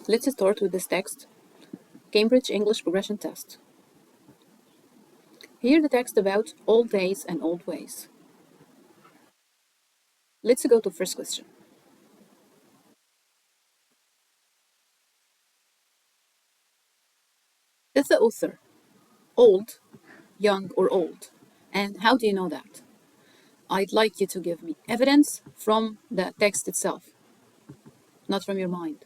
Let's start with this text, Cambridge English Progression Test. Here the text about old days and old ways. Let's go to first question. Is the author old, young, or old? And how do you know that? I'd like you to give me evidence from the text itself, not from your mind.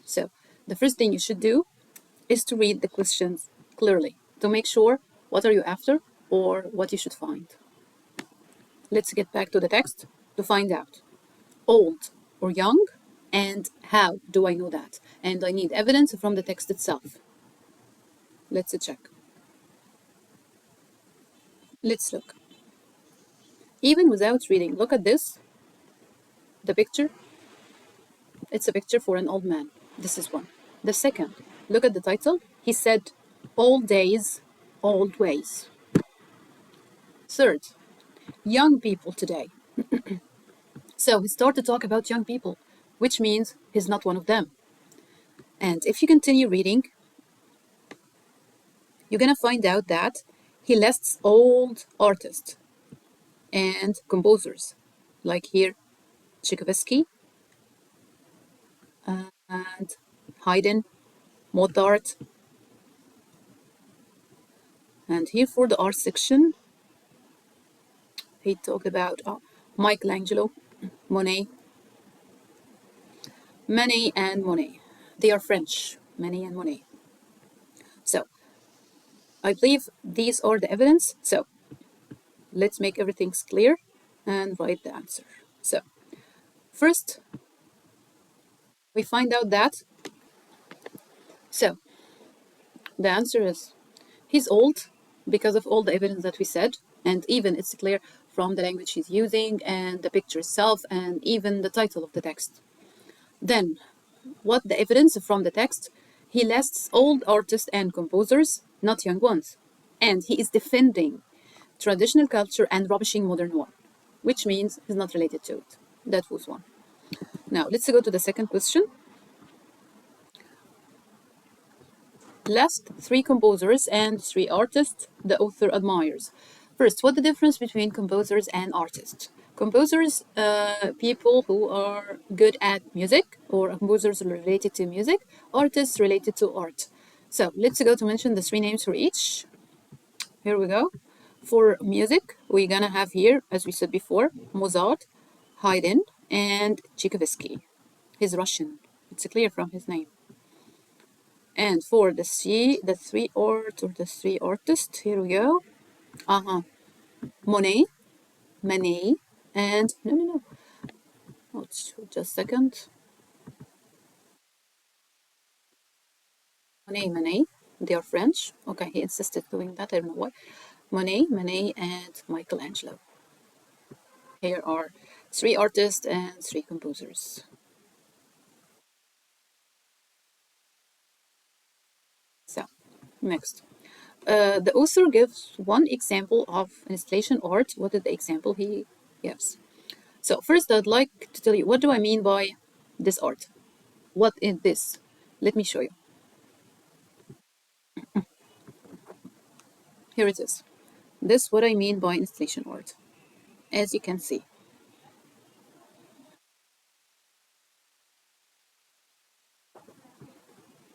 So, the first thing you should do is to read the questions clearly to make sure what are you after or what you should find. Let's get back to the text to find out old or young, and how do I know that? And I need evidence from the text itself. Let's check. Let's look. Even without reading, look at this. The picture. It's a picture for an old man. This is one. The second, look at the title. He said, Old Days, Old Ways. Third, young people today. So he started to talk about young people, which means he's not one of them. And if you continue reading, you're going to find out that he lists old artists and composers, like here, Tchaikovsky and Haydn, Mozart. And here for the art section, he talked about Michelangelo, Monet, Manet and Monet. They are French, Manet and Monet. So, I believe these are the evidence. So, let's make everything clear and write the answer. So, first, we find out that, so, the answer is he's old because of all the evidence that we said, and even it's clear from the language he's using and the picture itself and even the title of the text. Then, what the evidence from the text? He lists old artists and composers, not young ones. And he is defending traditional culture and rubbishing modern one, which means he's not related to it. That was one. Now, let's go to the second question. Last three composers and three artists the author admires. First, what's the difference between composers and artists? Composers, people who are good at music, or composers related to music, artists related to art. So let's go to mention the three names for each. Here we go. For music, we're gonna have here, as we said before, Mozart, Haydn, and Tchaikovsky. He's Russian. It's clear from his name. And for the three artists, here we go. Monet, Manet, and no. Oh, just a second. Manet. They are French. Okay, he insisted doing that. I don't know why. Manet, and Michelangelo. Here are three artists and three composers. So, next. The author gives one example of installation art. What is the example he gives? So first, I'd like to tell you, what do I mean by this art? What is this? Let me show you. Here it is. This is what I mean by installation art. As you can see.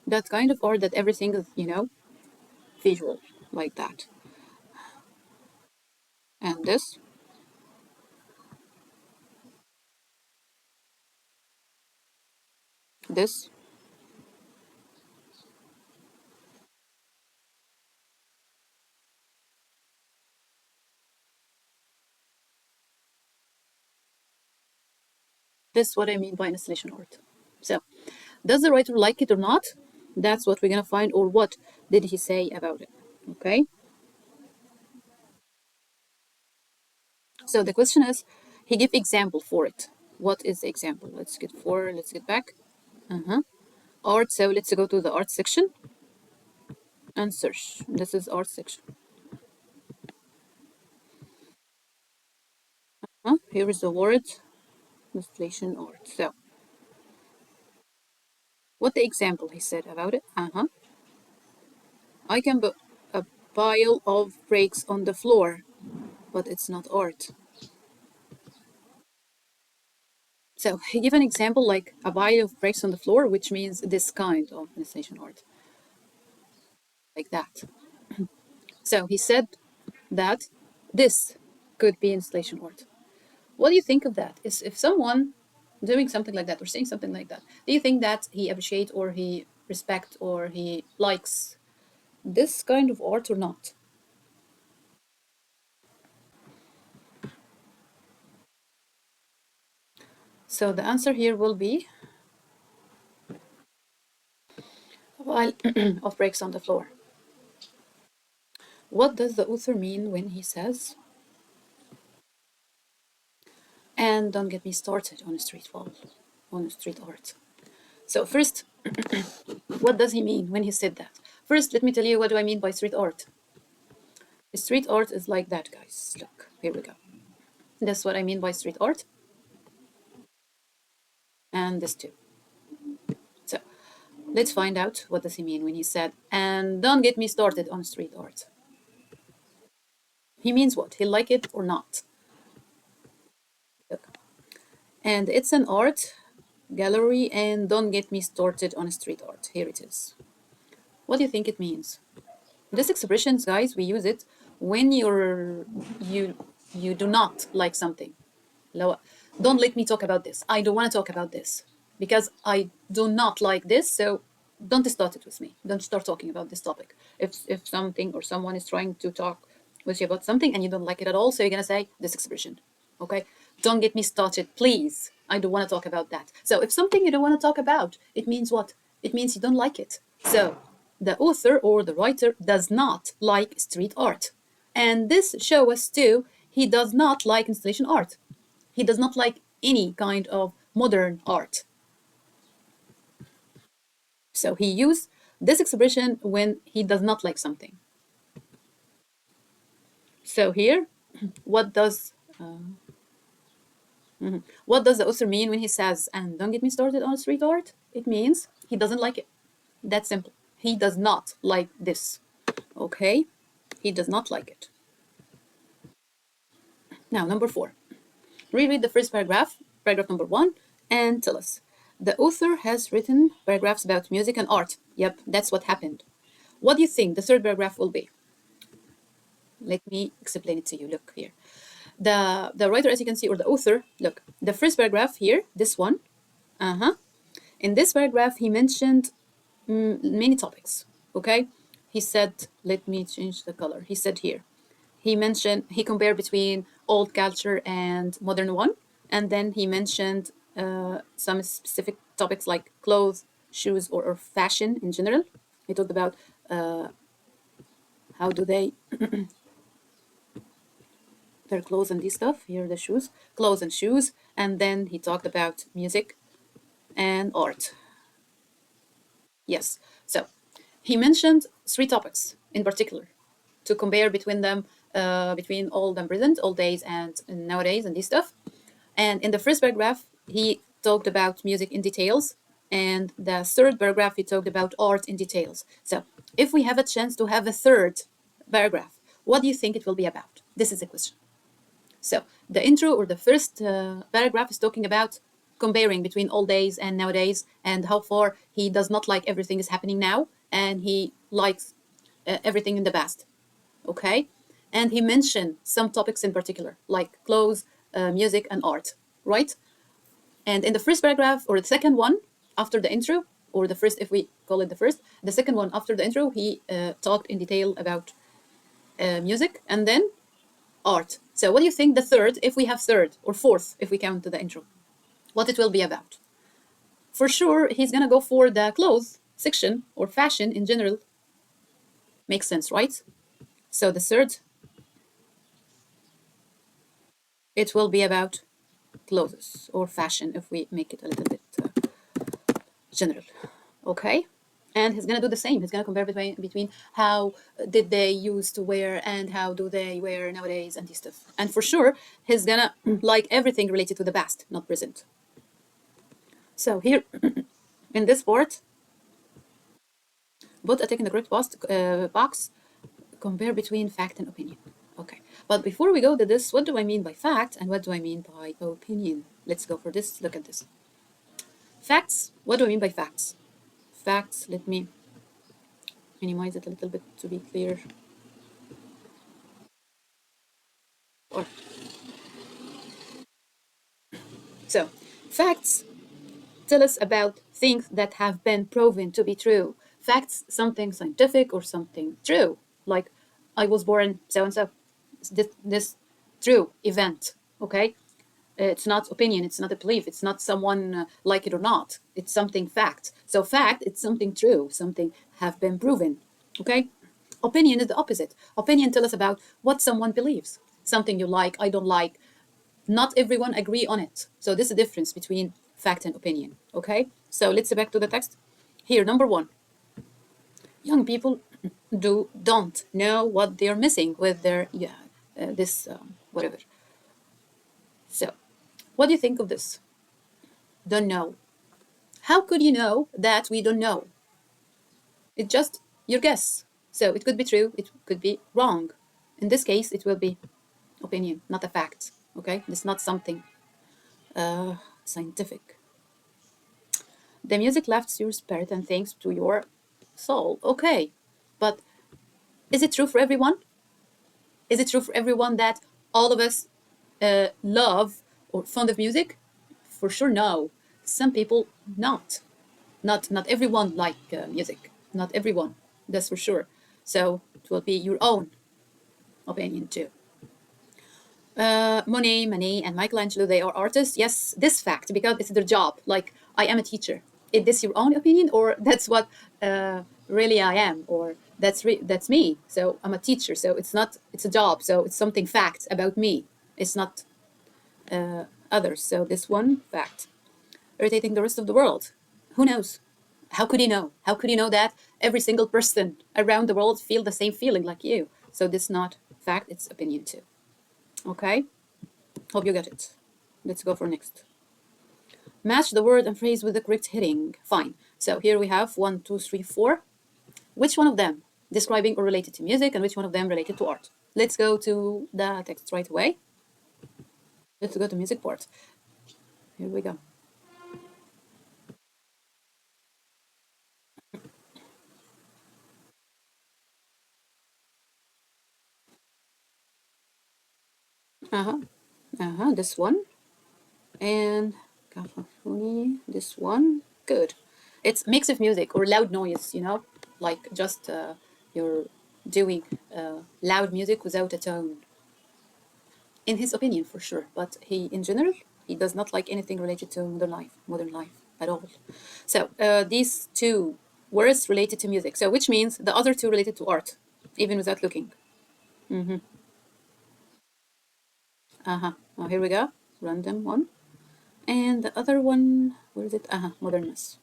That kind of art that everything is, visual, like that. And this, this is what I mean by installation art. So, does the writer like it or not? That's what we're gonna find, or what did he say about it? Okay. So the question is, he give example for it. What is the example? Let's get back. Art. So let's go to the art section and search. This is art section. Here is the word installation art. So What the example he said about it? I can put a pile of bricks on the floor, but it's not art. So he gave an example like a pile of bricks on the floor, which means this kind of installation art, like that. So he said that this could be installation art. What do you think of that? Is if someone doing something like that or saying something like that, do you think that he appreciates or he respect or he likes this kind of art or not? So the answer here will be a pile of bricks on the floor. What does the author mean when he says, and don't get me started on street wall, on street art? So first, what does he mean when he said that? First, let me tell you what do I mean by street art. Street art is like that, guys. Look, here we go. That's what I mean by street art. And this too. So let's find out what does he mean when he said, and don't get me started on street art. He means what? He like it or not? Look. And it's an art gallery, and don't get me started on street art. Here it is. What do you think it means? This expressions, guys, we use it when you do not like something. Don't let me talk about this. I don't want to talk about this because I do not like this. So don't start it with me. Don't start talking about this topic. If something or someone is trying to talk with you about something and you don't like it at all, so you're gonna say this expression. Okay? Don't get me started, please. I don't want to talk about that. So if something you don't want to talk about, it means what? It means you don't like it. So the author or the writer does not like street art. And this shows us too, he does not like installation art. He does not like any kind of modern art. So he used this expression when he does not like something. So here, what does what does the author mean when he says, and don't get me started on street art? It means he doesn't like it. That's simple. He does not like this. Okay? He does not like it. Now, number 4. Reread the first paragraph, paragraph number 1, and tell us. The author has written paragraphs about music and art. Yep, that's what happened. What do you think the third paragraph will be? Let me explain it to you. Look here. The writer, as you can see, or the author, look, the first paragraph here, this one, in this paragraph, he mentioned many topics, okay? He said, let me change the color. He said here, he compared between old culture and modern one. And then he mentioned some specific topics like clothes, shoes, or fashion in general. He talked about how do they their clothes and this stuff. Here are the shoes, clothes and shoes. And then he talked about music and art. Yes. So he mentioned 3 topics in particular to compare between them, between old and present, old days and nowadays and this stuff. And in the first paragraph, he talked about music in details. And the third paragraph, he talked about art in details. So if we have a chance to have a third paragraph, what do you think it will be about? This is the question. So the intro or the first paragraph is talking about comparing between old days and nowadays and how far he does not like everything is happening now and he likes everything in the past. Okay? And he mentioned some topics in particular, like clothes, music, and art, right? And in the first paragraph, or the second one after the intro, or the first, if we call it the first, the second one after the intro, he talked in detail about music and then art. So what do you think the third, if we have third, or fourth, if we count the intro, what it will be about? For sure, he's gonna go for the clothes section or fashion in general. Makes sense, right? So the third, it will be about clothes or fashion if we make it a little bit general. Okay? And he's gonna do the same. He's gonna compare between how did they used to wear and how do they wear nowadays and this stuff. And for sure, he's gonna like everything related to the past, not present. So here in this part, Put a tick in the correct box. Compare between fact and opinion. Okay, but before we go to this, what do I mean by fact and what do I mean by opinion? Let's go for this. Look at this. Facts. What do I mean by facts? Facts. Let me minimize it a little bit to be clear. Or so, facts tell us about things that have been proven to be true. Facts, something scientific or something true, like I was born so and so. This true event. Okay, it's not opinion, it's not a belief, it's not someone like it or not, it's something fact. So fact, it's something true, something have been proven. Okay, opinion is the opposite. Opinion tell us about what someone believes, something you like, I don't like, not everyone agree on it. So this is the difference between fact and opinion. Okay, so let's get back to the text here. Number one, young people don't know what they're missing with their this whatever. So what do you think of this? Don't know. How could you know that we don't know? It's just your guess. So it could be true, it could be wrong. In this case, it will be opinion, not a fact. Okay, it's not something scientific. The music lifts your spirit and thanks to your soul. Okay, but is it true for everyone? Is it true for everyone that all of us love or fond of music? For sure, no. Some people not. Not everyone like music. Not everyone. That's for sure. So it will be your own opinion too. Monet, and Michelangelo, they are artists. Yes, this fact, because it's their job. Like, I am a teacher. Is this your own opinion, or that's what really I am, or that's me? So I'm a teacher. So it's not. It's a job. So it's something fact about me. It's not others. So this one fact, irritating the rest of the world. Who knows? How could you know? How could you know that every single person around the world feel the same feeling like you? So this is not fact. It's opinion too. Okay. Hope you get it. Let's go for next. Match the word and phrase with the correct heading. Fine. So here we have 1, 2, 3, 4. Which one of them describing or related to music and which one of them related to art? Let's go to the text right away. Let's go to music part. Here we go. This one. And this one. Good. It's mix of music or loud noise, like just you're doing loud music without a tone. In his opinion, for sure, but in general, he does not like anything related to modern life at all. So these two words related to music. So which means the other two related to art, even without looking. Oh, here we go. Random one. And the other one, where is it? Modernness.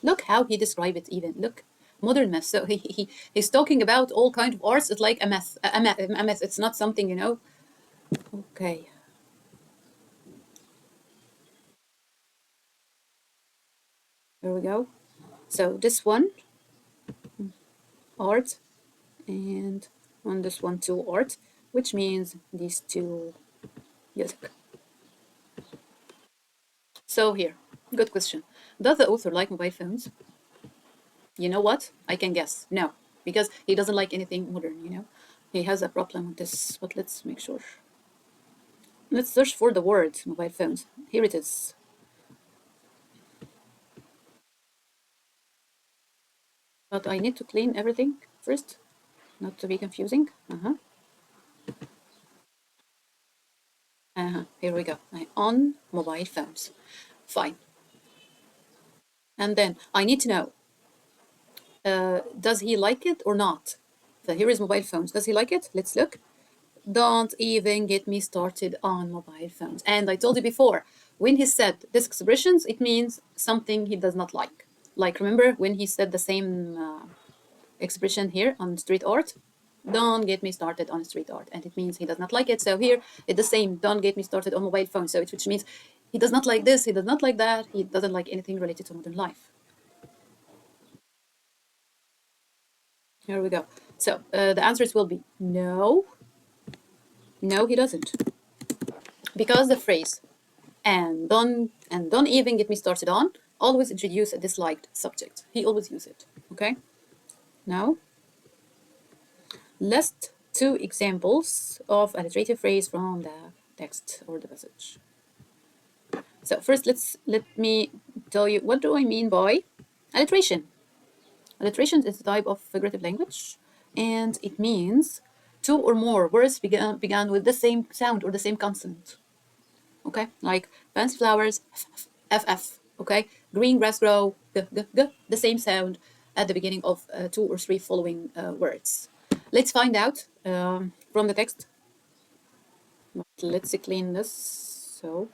Look how he described it even. Look, modernness. So he's talking about all kind of arts. It's like a myth. It's not something, Okay. Here we go. So this one, art, and on this one too, art, which means these two, music. So here, good question. Does the author like mobile phones? You know what? I can guess. No, because he doesn't like anything modern. He has a problem with this, but let's make sure. Let's search for the word mobile phones. Here it is. But I need to clean everything first, not to be confusing. Here we go. On mobile phones. Fine. And then I need to know, does he like it or not? So here is mobile phones. Does he like it? Let's look. Don't even get me started on mobile phones. And I told you before, when he said these expressions, it means something he does not like. Like, remember when he said the same expression here on street art? Don't get me started on street art. And it means he does not like it. So here, it's the same. Don't get me started on mobile phones. So which means he does not like this, he does not like that, he doesn't like anything related to modern life. Here we go. So the answers will be no. No, he doesn't. Because the phrase and don't even get me started on always introduce a disliked subject. He always use it. Okay. Now, list two examples of alliterative phrase from the text or the passage. So first, let me tell you what do I mean by alliteration. Alliteration is a type of figurative language, and it means two or more words began with the same sound or the same consonant. Okay, like fancy flowers, ff. Okay, green grass grow, the same sound at the beginning of two or three following words. Let's find out from the text. Let's clean this. So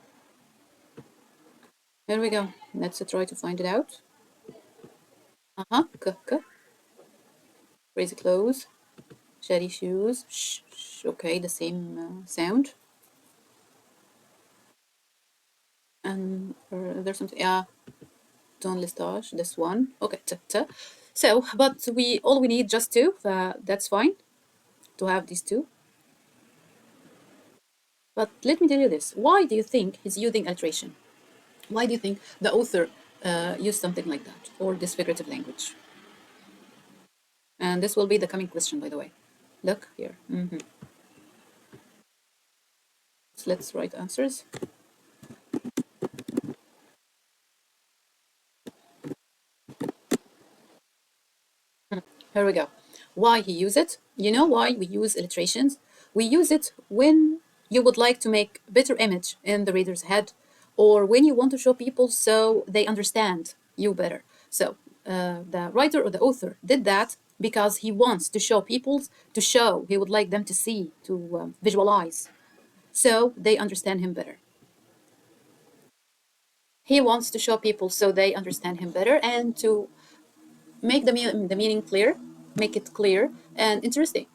here we go. Let's try to find it out. Crazy clothes, shady shoes. Okay, the same sound. And there's something. Yeah, ton listage. This one. Okay, So, but all we need just two. That's fine to have these two. But let me tell you this. Why do you think he's using alliteration? Why do you think the author used something like that or this figurative language? And this will be the coming question, by the way. Look here. So let's write answers. Here we go. Why he use it? You know why we use illustrations? We use it when you would like to make a better image in the reader's head, or when you want to show people so they understand you better. So the writer or the author did that because he wants to show people, to show, he would like them to see, to visualize, so they understand him better. He wants to show people so they understand him better and to make the meaning clear, make it clear and interesting.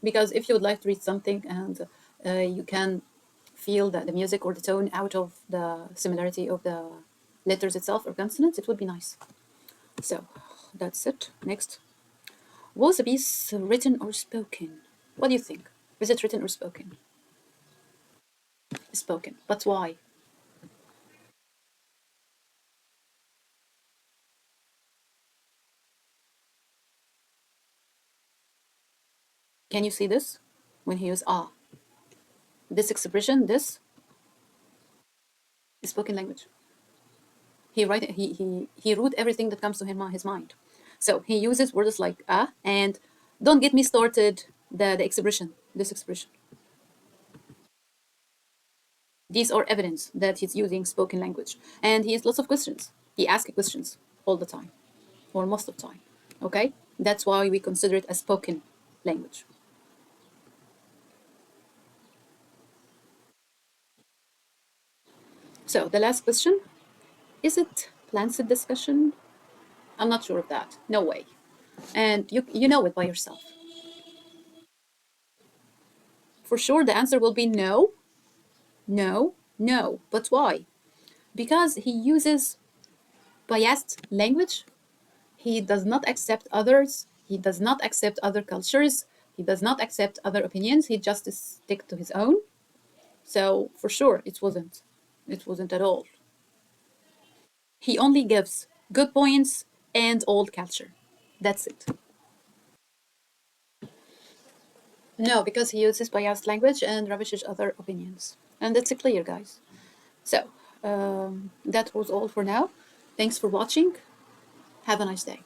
Because if you would like to read something and you can feel that the music or the tone out of the similarity of the letters itself or consonants, it would be nice. So that's it. Next. Was the piece written or spoken? What do you think? Is it written or spoken? Spoken. But why? Can you see this? When he uses ah. This expression, this is spoken language. He wrote everything that comes to his mind. So he uses words like ah and don't get me started, the expression, this expression. These are evidence that he's using spoken language. And he has lots of questions. He asks questions all the time, or most of the time. Okay? That's why we consider it a spoken language. So the last question, is it Plancid discussion? I'm not sure of that. No way. And you know it by yourself. For sure, the answer will be no, no, no. But why? Because he uses biased language. He does not accept others. He does not accept other cultures. He does not accept other opinions. He just stick to his own. So for sure, it wasn't. It wasn't at all. He only gives good points and old culture. That's it. No, because he uses biased language and rubbishes other opinions. And that's clear, guys. So that was all for now. Thanks for watching. Have a nice day.